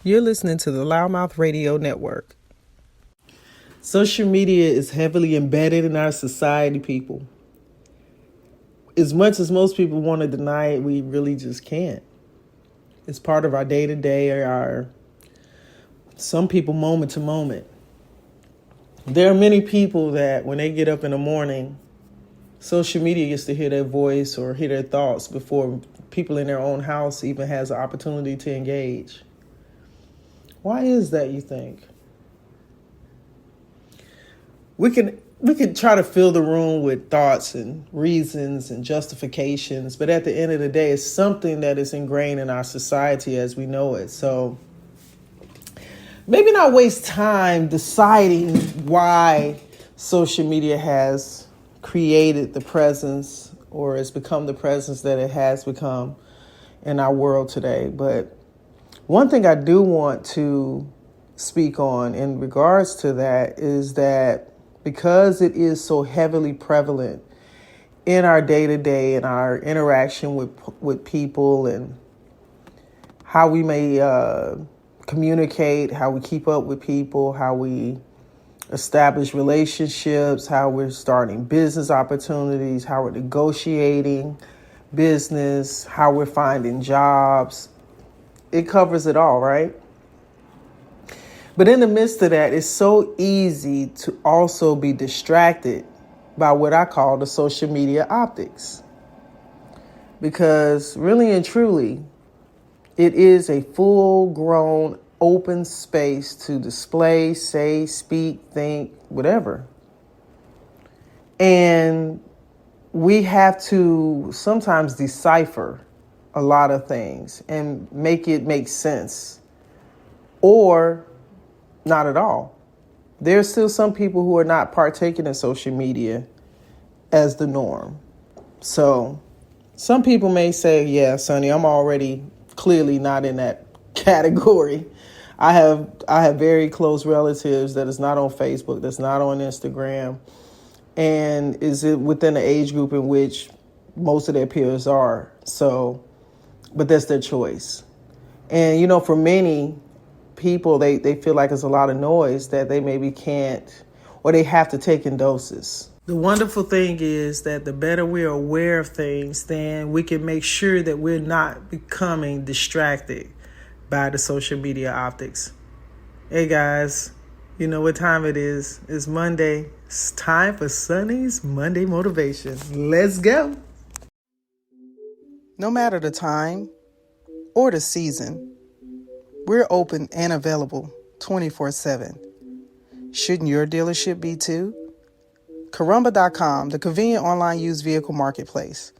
You're listening to the LouddMouth Radio Network. Social media is heavily embedded in our society, people. As much as most people want to deny it, we really just can't. It's part of our day-to-day, or some people moment to moment. There are many people that when they get up in the morning, social media gets to hear their voice or hear their thoughts before people in their own house even has an opportunity to engage. Why is that, you think? We could try to fill the room with thoughts and reasons and justifications, but at the end of the day, it's something that is ingrained in our society as we know it. So maybe not waste time deciding why social media has created the presence or has become the presence that it has become in our world today. But one thing I do want to speak on in regards to that is that because it is so heavily prevalent in our day-to-day and our interaction with people and how we may communicate, how we keep up with people, how we establish relationships, how we're starting business opportunities, how we're negotiating business, how we're finding jobs. It covers it all, right? But in the midst of that, it's so easy to also be distracted by what I call the social media optics. Because really and truly, it is a full-grown open space to display, say, speak, think, whatever. And we have to sometimes decipher a lot of things and make it make sense, or not at all. There's still some people who are not partaking in social media as the norm. So some people may say, yeah, Sonny, I'm already clearly not in that category. I have very close relatives that is not on Facebook, that's not on Instagram, and is it within the age group in which most of their peers are. So, but that's their choice. And, for many people, they feel like it's a lot of noise that they maybe can't, or they have to take in doses. The wonderful thing is that the better we're aware of things, then we can make sure that we're not becoming distracted by the social media optics. Hey guys, you know what time it is. It's Monday. It's time for Sonny's Monday Motivation. Let's go. No matter the time or the season, we're open and available 24/7. Shouldn't your dealership be too? Carumba.com, the convenient online used vehicle marketplace.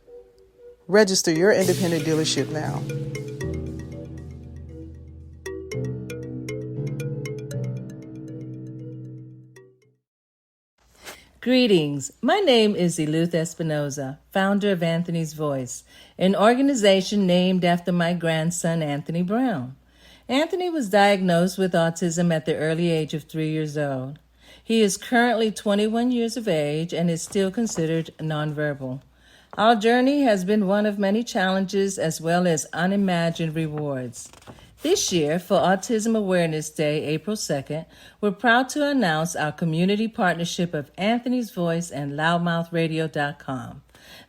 Register your independent dealership now. Greetings. My name is Eluth Espinoza, founder of Anthonie's Voice, an organization named after my grandson, Anthonie Brown. Anthonie was diagnosed with autism at the early age of 3 years old. He is currently 21 years of age and is still considered nonverbal. Our journey has been one of many challenges as well as unimagined rewards. This year, for Autism Awareness Day, April 2nd, we're proud to announce our community partnership of Anthonie's Voice and LouddMouthRadio.com.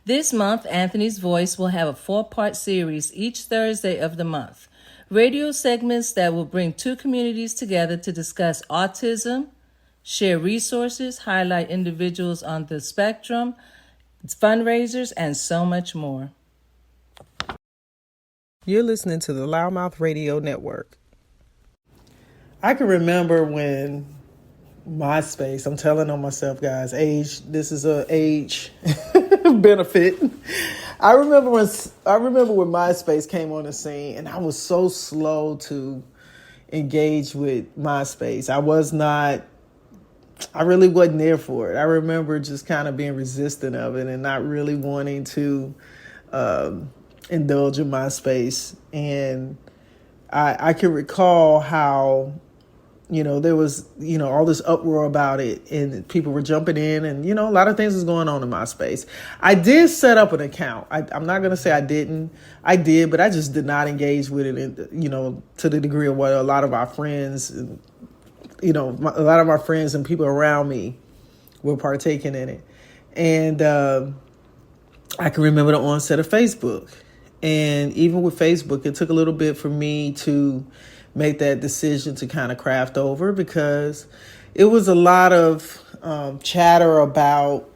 This month, Anthonie's Voice will have a 4-part series each Thursday of the month. Radio segments that will bring two communities together to discuss autism, share resources, highlight individuals on the spectrum, fundraisers, and so much more. You're listening to the LouddMouth Radio Network. I can remember when MySpace, I'm telling on myself, guys, this is a age benefit. I remember when MySpace came on the scene, and I was so slow to engage with MySpace. I really wasn't there for it. I remember just kind of being resistant of it and not really wanting to indulge in MySpace. And I can recall how there was, all this uproar about it, and people were jumping in, and, a lot of things was going on in MySpace. I did set up an account. I'm not going to say I didn't. I did, but I just did not engage with it, to the degree of what a lot of our friends, a lot of our friends and people around me were partaking in it. And I can remember the onset of Facebook. And even with Facebook, it took a little bit for me to make that decision to kind of craft over, because it was a lot of chatter about,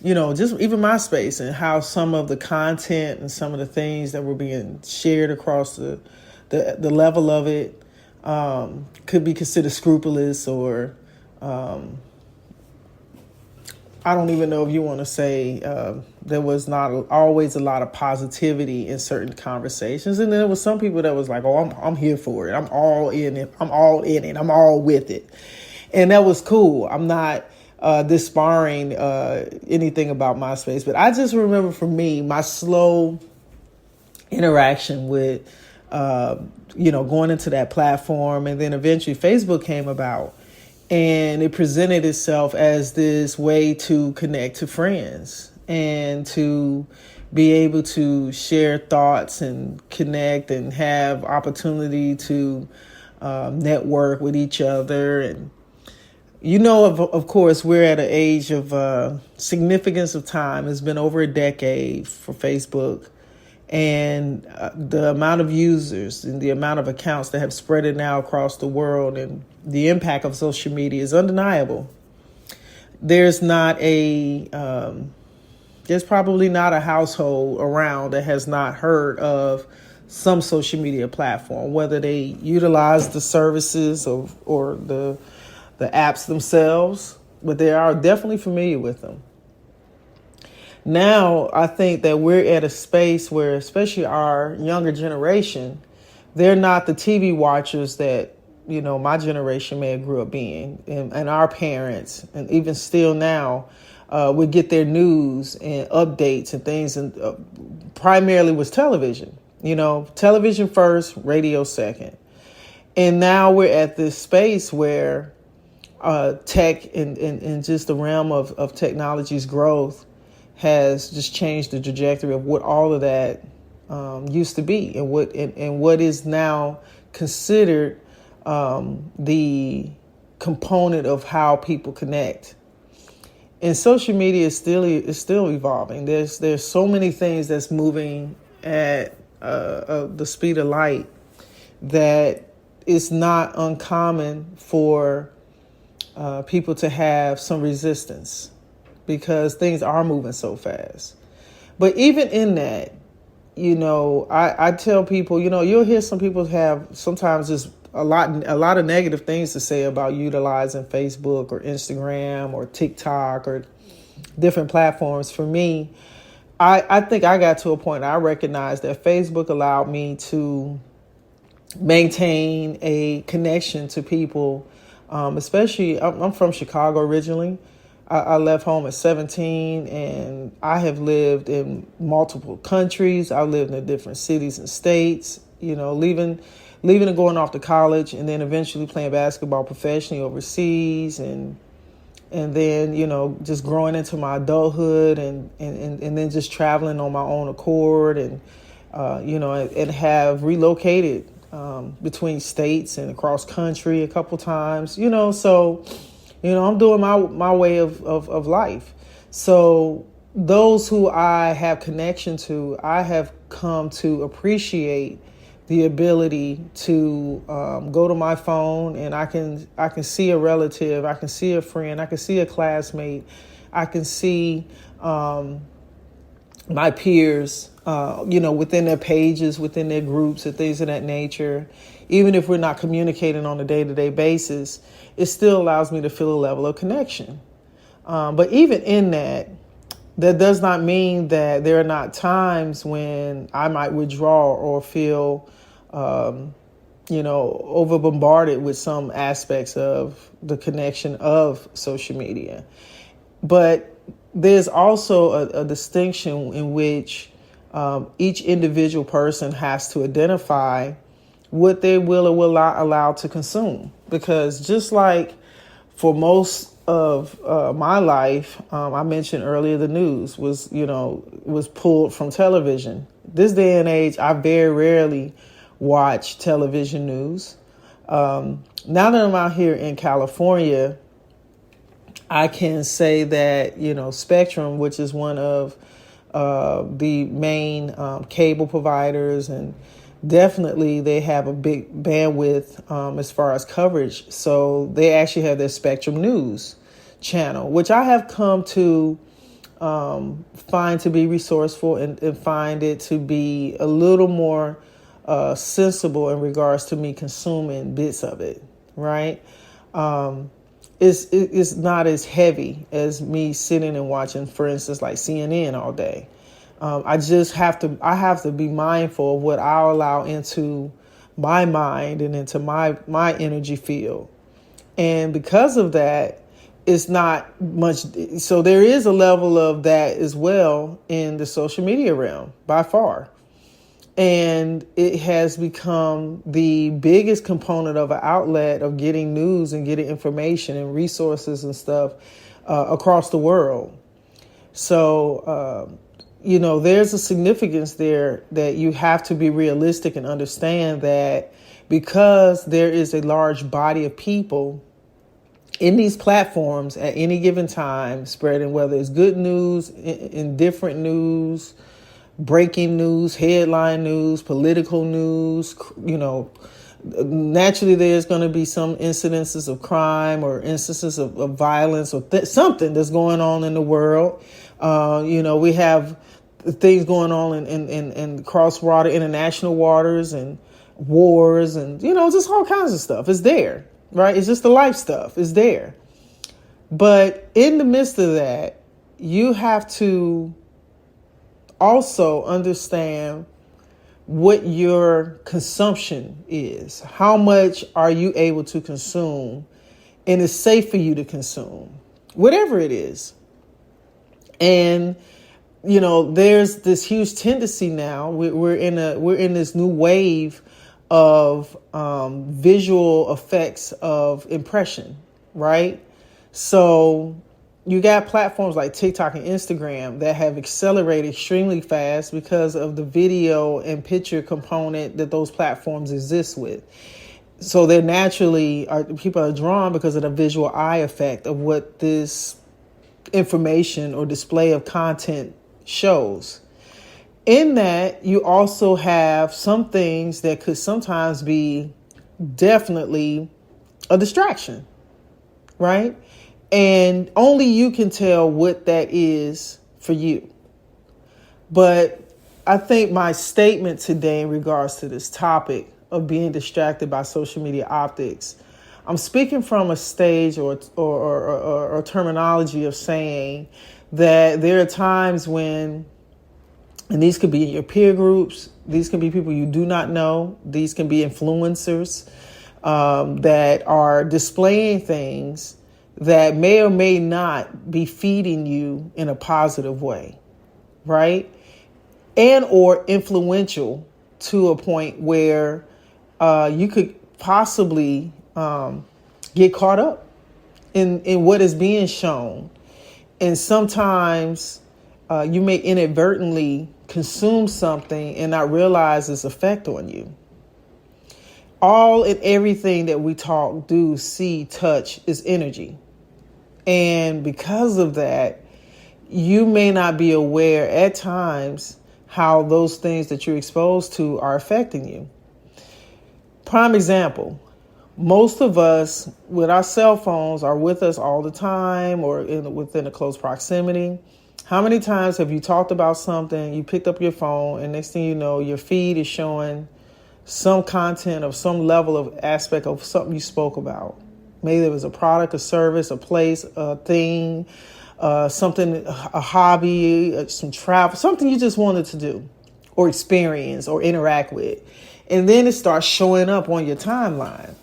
just even MySpace and how some of the content and some of the things that were being shared across the level of it could be considered scrupulous, or I don't even know if you want to say there was not always a lot of positivity in certain conversations. And there was some people that was like, oh, I'm here for it. I'm all in it. I'm all in it. I'm all with it. And that was cool. I'm not disparring anything about MySpace. But I just remember, for me, my slow interaction with, going into that platform. And then eventually Facebook came about. And it presented itself as this way to connect to friends and to be able to share thoughts and connect and have opportunity to network with each other. And, of course, we're at an age of significance of time. It's been over a decade for Facebook. And the amount of users and the amount of accounts that have spread it now across the world, and the impact of social media is undeniable. There's probably not a household around that has not heard of some social media platform, whether they utilize the services or the apps themselves, but they are definitely familiar with them. Now, I think that we're at a space where, especially our younger generation, they're not the TV watchers that, my generation may have grew up being, and our parents, and even still now, would get their news and updates and things, and primarily was television. Television first, radio second. And now we're at this space where tech and just the realm of technology's growth has just changed the trajectory of what all of that used to be, and what is now considered the component of how people connect. And social media is still evolving. There's so many things that's moving at the speed of light that it's not uncommon for people to have some resistance, because things are moving so fast. But even in that, I tell people, you'll hear some people have sometimes just a lot of negative things to say about utilizing Facebook or Instagram or TikTok or different platforms. For me, I think I got to a point I recognized that Facebook allowed me to maintain a connection to people, especially, I'm from Chicago originally. I left home at 17, and I have lived in multiple countries. I've lived in different cities and states, leaving and going off to college, and then eventually playing basketball professionally overseas, and then, just growing into my adulthood, and then just traveling on my own accord, and, and have relocated between states and across country a couple times, so... I'm doing my way of life. So those who I have connection to, I have come to appreciate the ability to go to my phone, and I can see a relative, I can see a friend, I can see a classmate, I can see my peers, within their pages, within their groups, and things of that nature. Even if we're not communicating on a day-to-day basis, it still allows me to feel a level of connection. But even in that does not mean that there are not times when I might withdraw or feel, over bombarded with some aspects of the connection of social media. But there's also a distinction in which each individual person has to identify what they will or will not allow to consume. Because just like for most of my life, I mentioned earlier, the news was pulled from television. This day and age, I very rarely watch television news. Now that I'm out here in California, I can say that, Spectrum, which is one of the main cable providers, and definitely they have a big bandwidth as far as coverage. So they actually have their Spectrum News channel, which I have come to find to be resourceful and find it to be a little more sensible in regards to me consuming bits of it, right? It's not as heavy as me sitting and watching, for instance, like CNN all day. I have to be mindful of what I allow into my mind and into my energy field. And because of that, it's not much. So there is a level of that as well in the social media realm by far. And it has become the biggest component of an outlet of getting news and getting information and resources and stuff across the world. So, there's a significance there that you have to be realistic and understand that because there is a large body of people in these platforms at any given time spreading, whether it's good news, indifferent news, breaking news, headline news, political news, naturally there's going to be some incidences of crime or instances of violence or something that's going on in the world. We have things going on in cross-water, international waters and wars and, just all kinds of stuff. It's there, right? It's just the life stuff. It's there. But in the midst of that, you have to also understand what your consumption is. How much are you able to consume, and it's safe for you to consume, whatever it is. And there's this huge tendency now. We're in this new wave of visual effects of impression, right? So you got platforms like TikTok and Instagram that have accelerated extremely fast because of the video and picture component that those platforms exist with. So they're people are drawn because of the visual eye effect of what this information or display of content shows. In that, you also have some things that could sometimes be definitely a distraction, right? And only you can tell what that is for you. But I think my statement today in regards to this topic of being distracted by social media optics, I'm speaking from a stage or terminology of saying that there are times when, and these could be in your peer groups, these can be people you do not know, these can be influencers that are displaying things that may or may not be feeding you in a positive way, right? And or influential to a point where you could possibly get caught up in what is being shown. And sometimes you may inadvertently consume something and not realize its effect on you. All and everything that we talk, do, see, touch is energy. And because of that, you may not be aware at times how those things that you're exposed to are affecting you. Prime example, most of us with our cell phones are with us all the time or within a close proximity. How many times have you talked about something, you picked up your phone, and next thing you know, your feed is showing some content of some level of aspect of something you spoke about? Maybe it was a product, a service, a place, a thing, something, a hobby, some travel, something you just wanted to do or experience or interact with. And then it starts showing up on your timeline.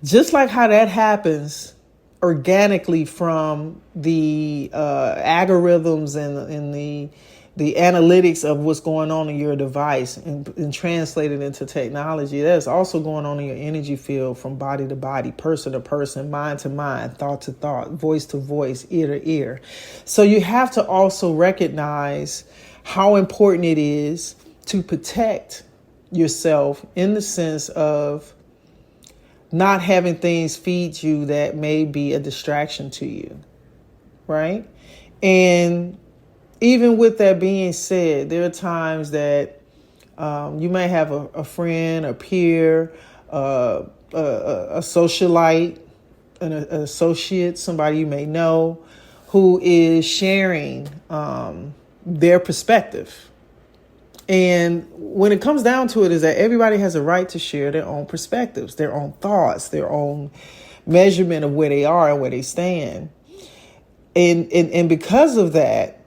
Just like how that happens organically from the algorithms and the analytics of what's going on in your device and translate it into technology. That's also going on in your energy field, from body to body, person to person, mind to mind, thought to thought, voice to voice, ear to ear. So you have to also recognize how important it is to protect yourself, in the sense of not having things feed you that may be a distraction to you, right? And even with that being said, there are times that you may have a friend, a peer, a socialite, an associate, somebody you may know, who is sharing their perspective. And when it comes down to it, is that everybody has a right to share their own perspectives, their own thoughts, their own measurement of where they are and where they stand. And because of that,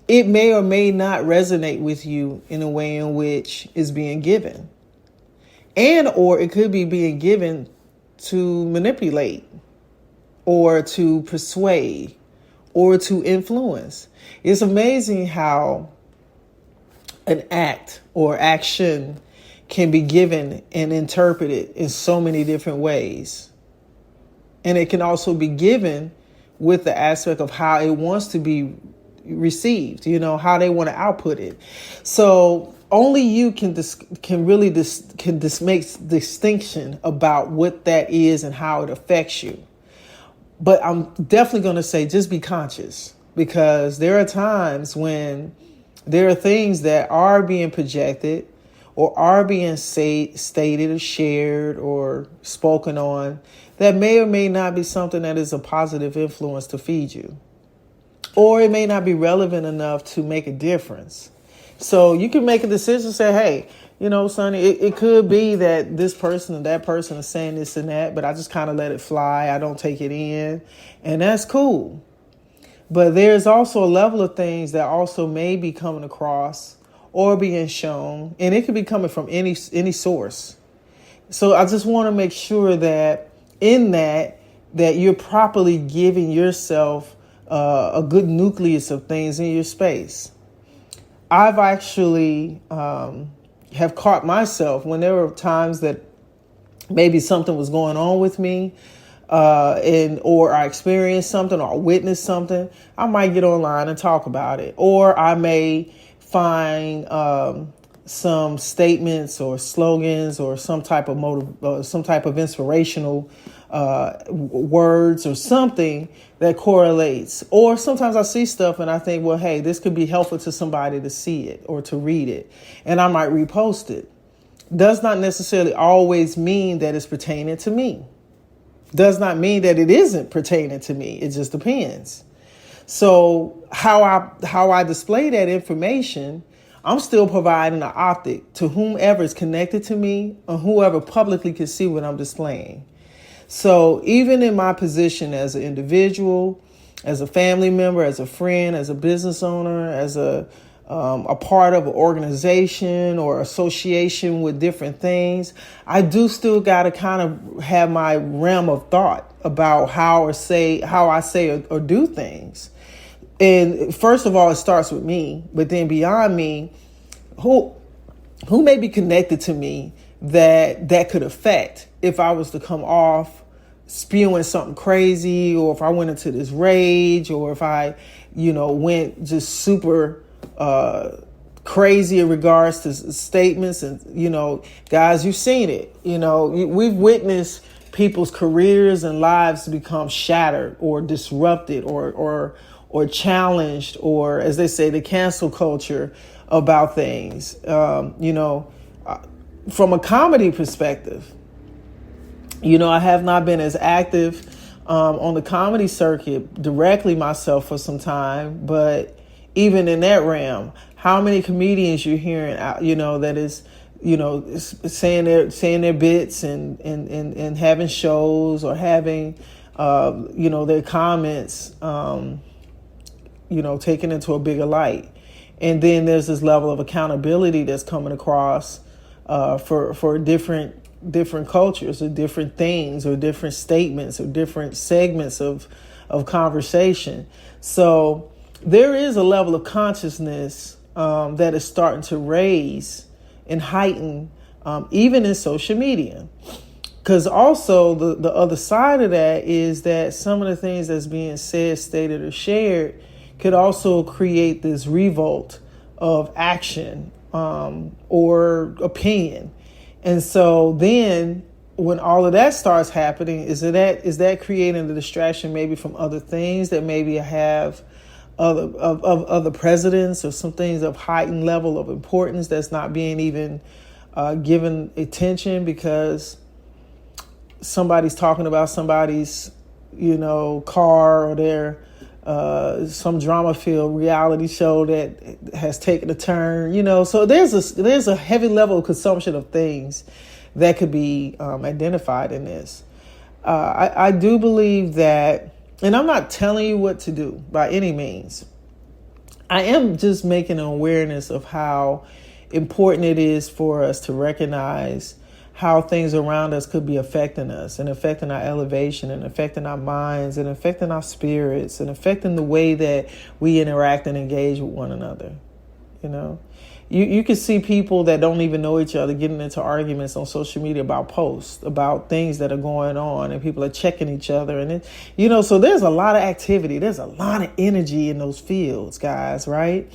it may or may not resonate with you in a way in which is being given. And or it could be being given to manipulate or to persuade or to influence. It's amazing how an act or action can be given and interpreted in so many different ways. And it can also be given with the aspect of how it wants to be received, how they want to output it. So only you can really make distinction about what that is and how it affects you. But I'm definitely going to say, just be conscious, because there are times when there are things that are being projected or are being stated or shared or spoken on that may or may not be something that is a positive influence to feed you. Or it may not be relevant enough to make a difference. So you can make a decision, say, hey, Sonny, it could be that this person and that person is saying this and that, but I just kind of let it fly. I don't take it in. And that's cool. But there's also a level of things that also may be coming across or being shown. And it could be coming from any source. So I just want to make sure that in that you're properly giving yourself a good nucleus of things in your space. I've actually have caught myself when there were times that maybe something was going on with me, or I experienced something or witnessed something. I might get online and talk about it, or I may find some statements or slogans or some type of inspirational words or something that correlates. Or sometimes I see stuff and I think, well, hey, this could be helpful to somebody to see it or to read it, and I might repost it. Does not necessarily always mean that it's pertaining to me. Does not mean that it isn't pertaining to me. It just depends. So how I display that information, I'm still providing an optic to whomever is connected to me or whoever publicly can see what I'm displaying. So even in my position as an individual, as a family member, as a friend, as a business owner, as a part of an organization or association with different things, I do still got to kind of have my realm of thought about how I say or do things. And first of all, it starts with me, but then beyond me, who may be connected to me that could affect if I was to come off spewing something crazy, or if I went into this rage, or if I, went just super crazy in regards to statements. And, guys, you've seen it. We've witnessed people's careers and lives become shattered or disrupted or challenged, or, as they say, the cancel culture about things. From a comedy perspective, I have not been as active on the comedy circuit directly myself for some time, but even in that realm, how many comedians you're hearing, that is, saying their bits and having shows or having, their comments, taken into a bigger light. And then there's this level of accountability that's coming across for different cultures or different things or different statements or different segments of conversation. So there is a level of consciousness that is starting to raise and heighten, even in social media. Because also the other side of that is that some of the things that's being said, stated, or shared could also create this revolt of action or opinion. And so then when all of that starts happening, is that creating a distraction maybe from other things that maybe have other presidents or some things of heightened level of importance that's not being even given attention because somebody's talking about somebody's, car or their some drama-filled reality show that has taken a turn, So there's a heavy level of consumption of things that could be identified in this. I do believe that, and I'm not telling you what to do by any means. I am just making an awareness of how important it is for us to recognize how things around us could be affecting us and affecting our elevation and affecting our minds and affecting our spirits and affecting the way that we interact and engage with one another. You can see people that don't even know each other getting into arguments on social media about posts, about things that are going on, and people are checking each other. And, so there's a lot of activity. There's a lot of energy in those fields, guys, right?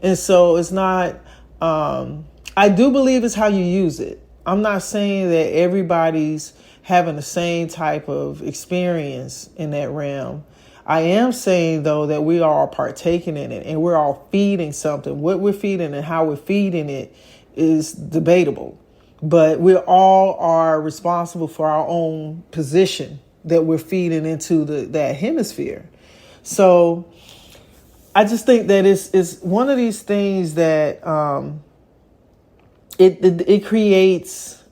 And so it's not, I do believe it's how you use it. I'm not saying that everybody's having the same type of experience in that realm. I am saying, though, that we are all partaking in it and we're all feeding something. What we're feeding and how we're feeding it is debatable. But we all are responsible for our own position that we're feeding into that hemisphere. So I just think that it's one of these things that it creates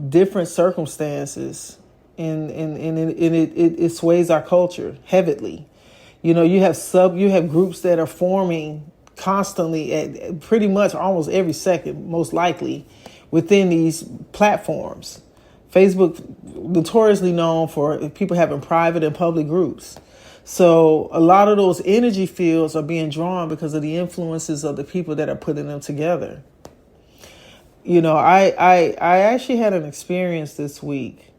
different circumstances. And it sways our culture heavily. You have groups that are forming constantly at pretty much almost every second, most likely, within these platforms. Facebook, notoriously known for people having private and public groups. So a lot of those energy fields are being drawn because of the influences of the people that are putting them together. I actually had an experience this week.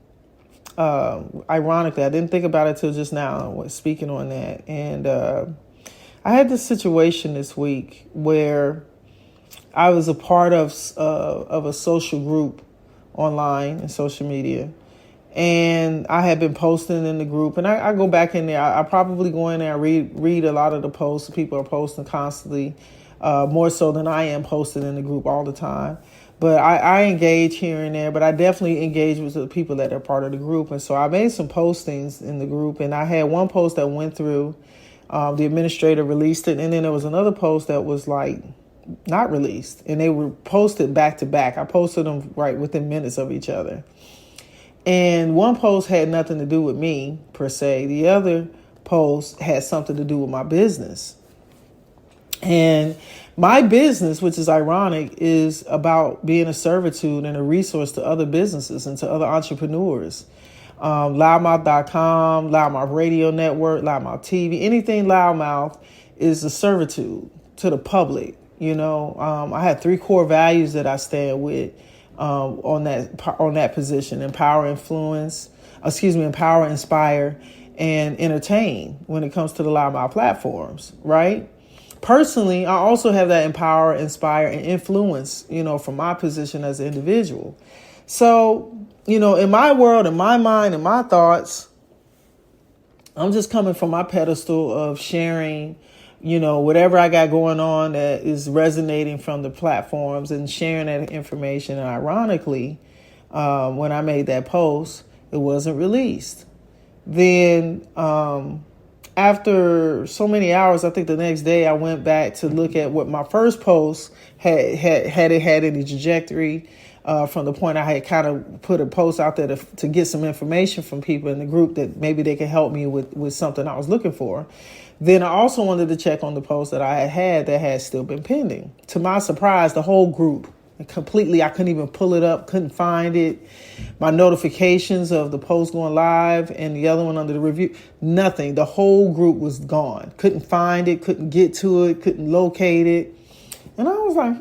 Ironically, I didn't think about it till just now, I was speaking on that. And I had this situation this week where I was a part of a social group online and social media. And I had been posting in the group. And I go back in there. I probably go in there and read a lot of the posts. People are posting constantly, more so than I am posting in the group all the time. But I engage here and there, but I definitely engage with the people that are part of the group. And so I made some postings in the group, and I had one post that went through, the administrator released it, and then there was another post that was not released, and they were posted back to back. I posted them right within minutes of each other. And one post had nothing to do with me, per se. The other post had something to do with my business. And my business, which is ironic, is about being a servitude and a resource to other businesses and to other entrepreneurs. LouddMouth.com, LouddMouth Radio Network, LouddMouth TV, anything LouddMouth is a servitude to the public. I have 3 core values that I stand with on that position: empower, inspire, and entertain when it comes to the LouddMouth platforms, right? Personally, I also have that empower, inspire, and influence, from my position as an individual. So, in my world, in my mind, in my thoughts, I'm just coming from my pedestal of sharing, whatever I got going on that is resonating from the platforms and sharing that information. And ironically, when I made that post, it wasn't released. Then, after so many hours, I think the next day I went back to look at what my first post had any trajectory from the point I had kind of put a post out there to get some information from people in the group that maybe they could help me with something I was looking for. Then I also wanted to check on the post that I had that had still been pending. To my surprise, the whole group And completely, I couldn't even pull it up, couldn't find it. My notifications of the post going live and the other one under the review, nothing. The whole group was gone. Couldn't find it, couldn't get to it, couldn't locate it. And I was like,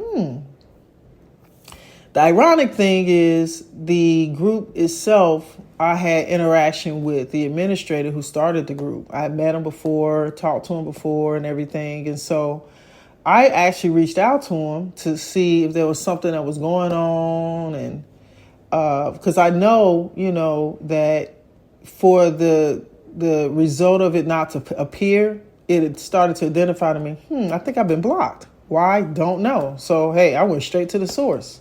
The ironic thing is the group itself, I had interaction with the administrator who started the group. I had met him before, talked to him before and everything. And so I actually reached out to him to see if there was something that was going on. And because I know, that for the result of it not to appear, it had started to identify to me, I think I've been blocked. Why? Don't know. So, hey, I went straight to the source.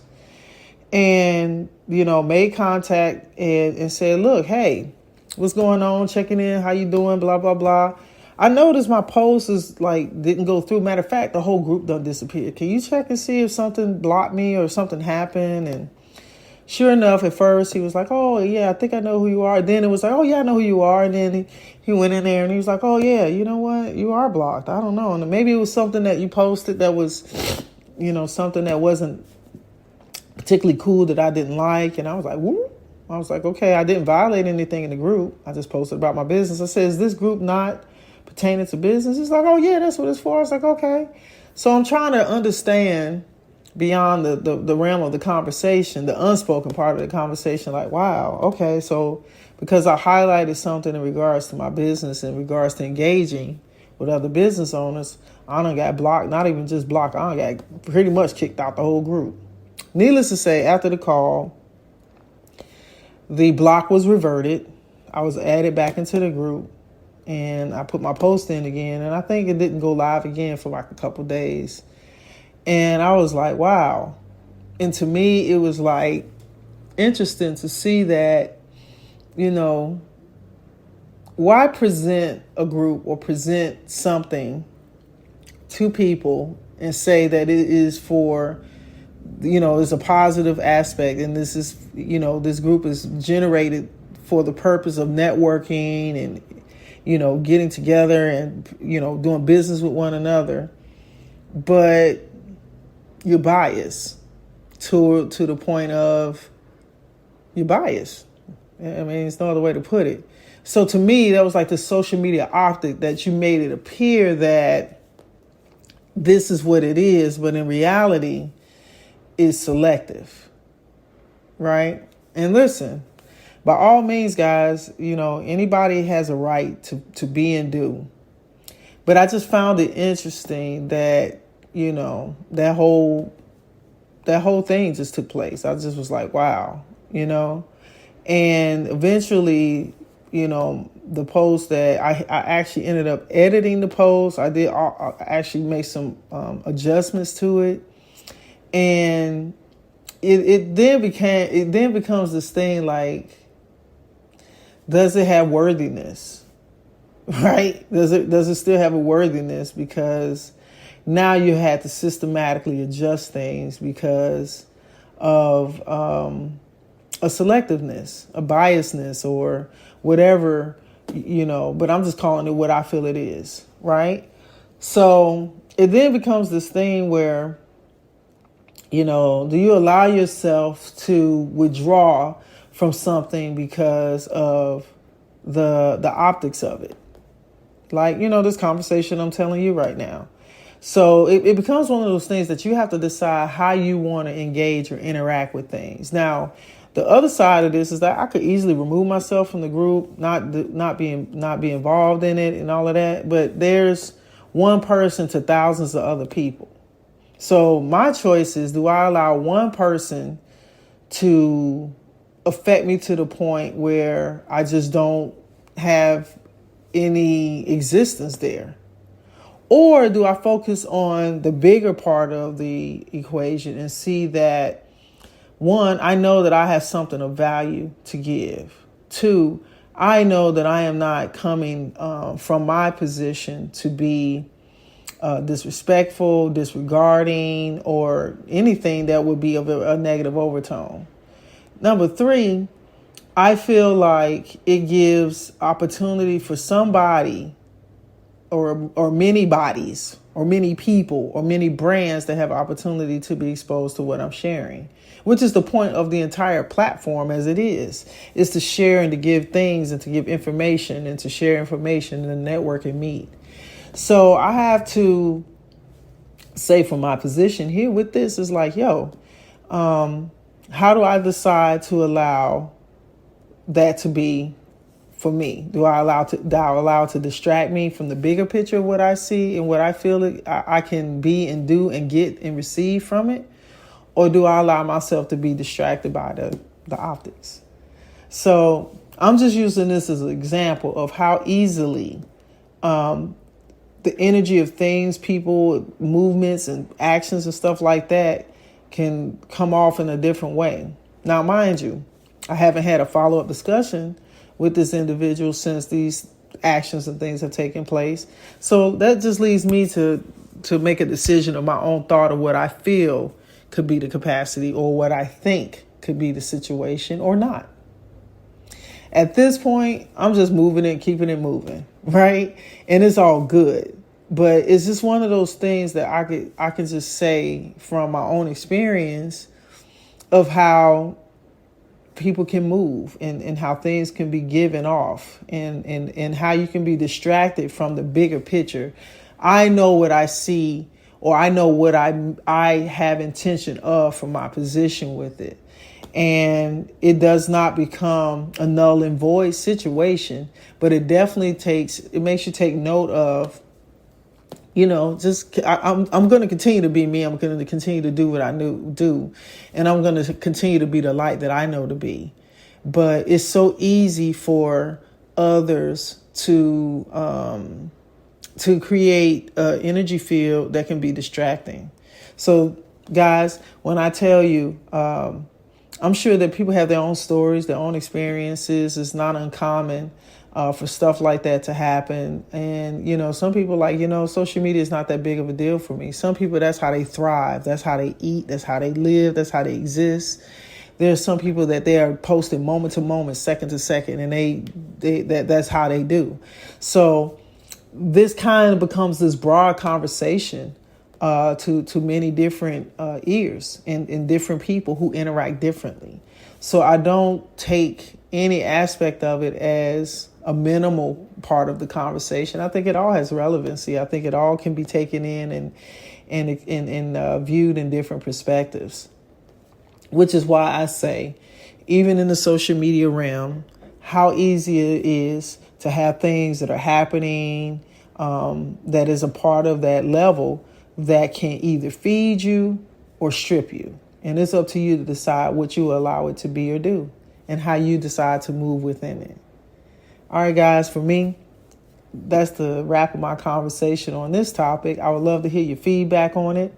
And, made contact and said, look, hey, what's going on? Checking in. How you doing? Blah, blah, blah. I noticed my post didn't go through. Matter of fact, the whole group done disappeared. Can you check and see if something blocked me or something happened? And sure enough, at first he was like, oh, yeah, I think I know who you are. Then it was like, oh, yeah, I know who you are. And then he went in there and he was like, oh, yeah, you know what? You are blocked. I don't know. And maybe it was something that you posted that was, something that wasn't particularly cool that I didn't like. And I was like, whoop. I was like, okay, I didn't violate anything in the group. I just posted about my business. I said, is this group not pertaining to business? He's like, oh, yeah, that's what it's for. I was like, okay. So I'm trying to understand beyond the realm of the conversation, the unspoken part of the conversation, like, wow, okay. So because I highlighted something in regards to my business, in regards to engaging with other business owners, I done got blocked, not even just blocked, I done got pretty much kicked out the whole group. Needless to say, after the call, the block was reverted. I was added back into the group and I put my post in again. And I think it didn't go live again for like a couple of days. And I was like, wow. And to me, it was like interesting to see that, why present a group or present something to people and say that it is for, it's a positive aspect, and this is, this group is generated for the purpose of networking and, getting together and, doing business with one another. But you're biased to the point of you're biased. I mean, there's no other way to put it. So to me, that was like the social media optic that you made it appear that this is what it is, but in reality, is selective, right? And listen, by all means, guys, anybody has a right to be and do. But I just found it interesting that, that whole thing just took place. I just was like, wow, and eventually, the post that I actually ended up editing the post. I did actually make some adjustments to it. And it then becomes this thing like, does it have worthiness, right? Does it still have a worthiness? Because now you had to systematically adjust things because of a selectiveness, a biasness, or whatever, but I'm just calling it what I feel it is, right? So it then becomes this thing where, do you allow yourself to withdraw from something because of the optics of it? Like, this conversation I'm telling you right now. So it becomes one of those things that you have to decide how you want to engage or interact with things. Now, the other side of this is that I could easily remove myself from the group, not be involved in it and all of that. But there's one person to thousands of other people. So my choice is, do I allow one person to affect me to the point where I just don't have any existence there? Or do I focus on the bigger part of the equation and see that, one, I know that I have something of value to give. Two, I know that I am not coming from my position to be disrespectful, disregarding, or anything that would be of a negative overtone. Number three, I feel like it gives opportunity for somebody or many bodies, or many people or many brands that have opportunity to be exposed to what I'm sharing, which is the point of the entire platform as it is to share and to give things and to give information and to share information and to network and meet. So I have to say from my position here with this is like, how do I decide to allow that to be for me? Do I allow to distract me from the bigger picture of what I see and what I feel I can be and do and get and receive from it? Or do I allow myself to be distracted by the optics? So I'm just using this as an example of how easily the energy of things, people, movements, and actions and stuff like that can come off in a different way. Now, mind you, I haven't had a follow-up discussion with this individual since these actions and things have taken place. So that just leads me to make a decision of my own thought of what I feel could be the capacity or what I think could be the situation or not. At this point, I'm just moving it, keeping it moving, right? And it's all good. But it's just one of those things that I can just say from my own experience of how people can move and how things can be given off and how you can be distracted from the bigger picture. I know what I see, or I know what I have intention of from my position with it. And it does not become a null and void situation, but it definitely makes you take note of, I'm going to continue to be me. I'm going to continue to do what I do. And I'm going to continue to be the light that I know to be. But it's so easy for others to create an energy field that can be distracting. So guys, when I tell you, I'm sure that people have their own stories, their own experiences. It's not uncommon for stuff like that to happen. And, some people social media is not that big of a deal for me. Some people, that's how they thrive. That's how they eat. That's how they live. That's how they exist. There's some people that they are posting moment to moment, second to second, and that's how they do. So this kind of becomes this broad conversation to many different ears and different people who interact differently. So I don't take any aspect of it as a minimal part of the conversation. I think it all has relevancy. I think it all can be taken in and viewed in different perspectives, which is why I say, even in the social media realm, how easy it is to have things that are happening that is a part of that level that can either feed you or strip you. And it's up to you to decide what you allow it to be or do and how you decide to move within it. All right, guys, for me, that's the wrap of my conversation on this topic. I would love to hear your feedback on it.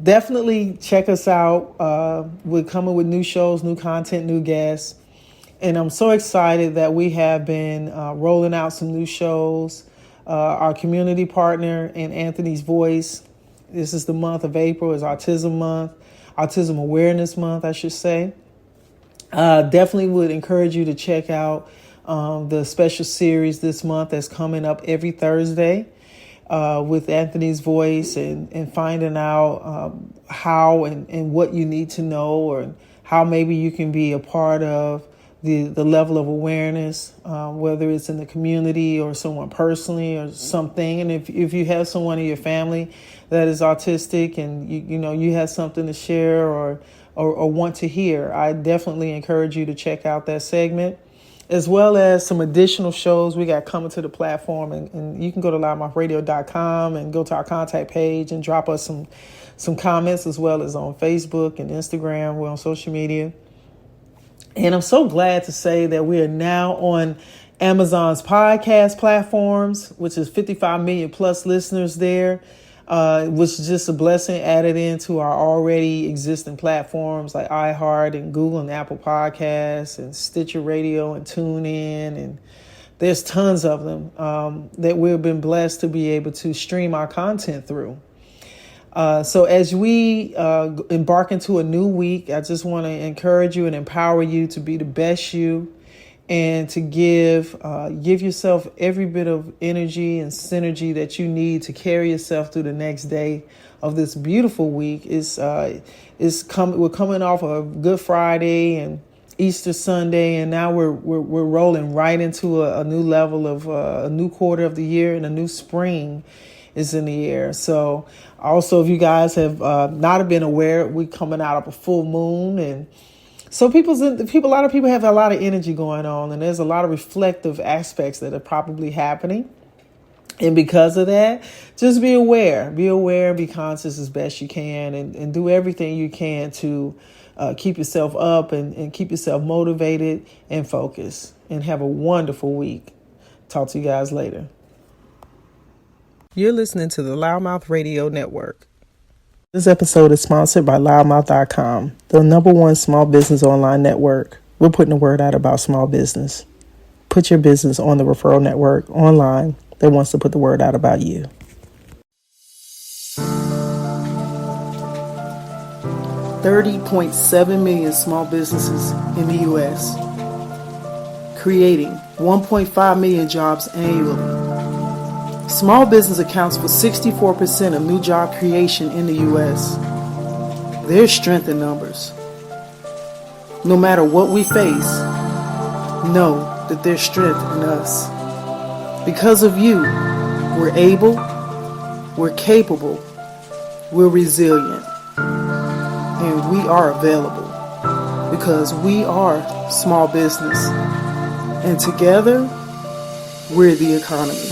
Definitely check us out. We're coming with new shows, new content, new guests. And I'm so excited that we have been rolling out some new shows. Our community partner in Anthonie's Voice, this is the month of April, is Autism Month, Autism Awareness Month, I should say. Definitely would encourage you to check out the special series this month that's coming up every Thursday with Anthonie's Voice and finding out how and what you need to know, or how maybe you can be a part of the level of awareness, whether it's in the community or someone personally or something. And if you have someone in your family that is autistic and you have something to share or want to hear, I definitely encourage you to check out that segment, as well as some additional shows we got coming to the platform. And you can go to LouddMouthRadio.com and go to our contact page and drop us some comments, as well as on Facebook and Instagram. We're on social media. And I'm so glad to say that we are now on Amazon's podcast platforms, which is 55 million plus listeners there, which is just a blessing added into our already existing platforms like iHeart and Google and Apple Podcasts and Stitcher Radio and TuneIn. And there's tons of them that we've been blessed to be able to stream our content through. So as we embark into a new week, I just want to encourage you and empower you to be the best you and to give yourself every bit of energy and synergy that you need to carry yourself through the next day of this beautiful week. We're coming off of a Good Friday and Easter Sunday, and now we're rolling right into a new level of a new quarter of the year, and a new spring is in the air. So also, if you guys have not been aware, we're coming out of a full moon, and so a lot of people have a lot of energy going on, and there's a lot of reflective aspects that are probably happening. And because of that, just be aware, be conscious as best you can, and do everything you can to keep yourself up and keep yourself motivated and focused, and have a wonderful week. Talk to you guys later. You're listening to the LouddMouth Radio Network. This episode is sponsored by LouddMouth.com, the #1 small business online network. We're putting the word out about small business. Put your business on the referral network online that wants to put the word out about you. 30.7 million small businesses in the U.S., creating 1.5 million jobs annually. Small business accounts for 64% of new job creation in the U.S. There's strength in numbers. No matter what we face, know that there's strength in us. Because of you, we're able, we're capable, we're resilient, and we are available because we are small business, and together, we're the economy.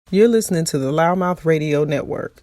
You're listening to the LouddMouth Radio Network.